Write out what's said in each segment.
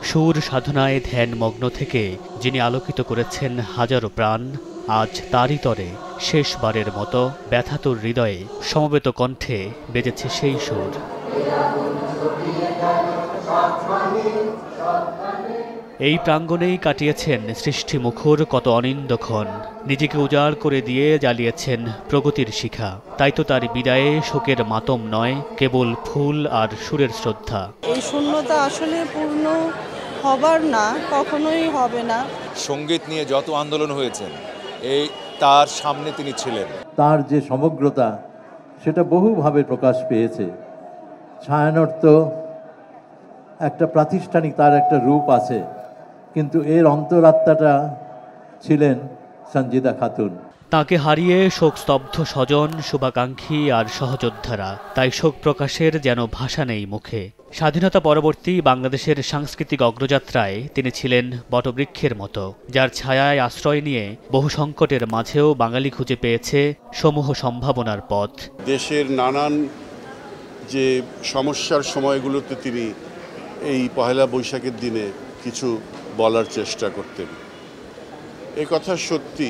সুর সাধনায় ধ্যানমগ্ন থেকে যিনি আলোকিত করেছেন হাজারো প্রাণ, আজ তারই তরে শেষবারের মতো ব্যথাতুর হৃদয়ে সমবেত কণ্ঠে বেজেছে সেই সুর। এই প্রাঙ্গণেই কাটিয়েছেন সৃষ্টিমুখর কত অনিন্দক্ষণ, নিজেকে উজাড় করে দিয়ে জ্বালিয়েছেন প্রগতির শিখা। তাই তো তার বিদায়ে শোকের মাতম নয়, কেবল ফুল আর সুরের শ্রদ্ধা। এই শূন্যতা আসলে পূর্ণ হবার না, কখনোই হবে না। সঙ্গীত নিয়ে যত আন্দোলন হয়েছেন, এই তার সামনে তিনি ছিলেন। তার যে সমগ্রতা সেটা বহুভাবে প্রকাশ পেয়েছে। ছায়ানট একটা প্রাতিষ্ঠানিক, তার একটা রূপ আছে, কিন্তু এর অন্তরাত্মাটা ছিলেন সঞ্জিদা খাতুন। তাকে হারিয়ে শোকস্তব্ধ স্বজন, শুভাকাঙ্ক্ষী আর সহযোদ্ধারা, তাই শোক প্রকাশের যেন ভাষা নেই মুখে। স্বাধীনতা পরবর্তী বাংলাদেশের সাংস্কৃতিক অগ্রযাত্রায় তিনি ছিলেন বটবৃক্ষের মতো, যার ছায়ায় আশ্রয় নিয়ে বহু সংকটের মাঝেও বাঙালি খুঁজে পেয়েছে সমূহ সম্ভাবনার পথ। দেশের নানান যে সমস্যার সময়গুলোতে তিনি এই পহেলা বৈশাখের দিনে কিছু বলার চেষ্টা করতেন। এ কথা সত্যি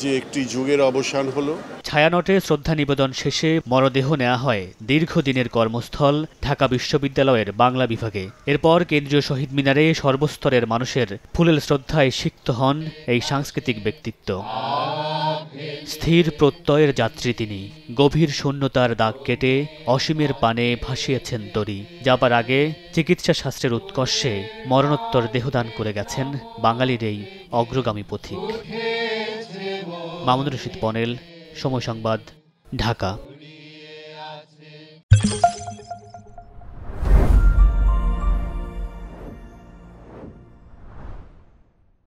যে একটি যুগের অবসান হলো। ছায়ানটে শ্রদ্ধা নিবেদন শেষে মরদেহ নেওয়া হয় দীর্ঘদিনের কর্মস্থল ঢাকা বিশ্ববিদ্যালয়ের বাংলা বিভাগে। এরপর কেন্দ্রীয় শহীদ মিনারে সর্বস্তরের মানুষের ফুলেল শ্রদ্ধায় সিক্ত হন এই সাংস্কৃতিক ব্যক্তিত্ব। স্থির প্রত্যয়ের যাত্রী তিনি, গভীর শূন্যতার দাগ কেটে অসীমের পানে ভাসিয়েছেন তরি। যাবার আগে চিকিৎসা শাস্ত্রের উৎকর্ষে মরণোত্তর দেহদান করে গেছেন বাঙালির এই অগ্রগামী পথিক। মামুনুর রশীদ পনেল, সময় সংবাদ, ঢাকা।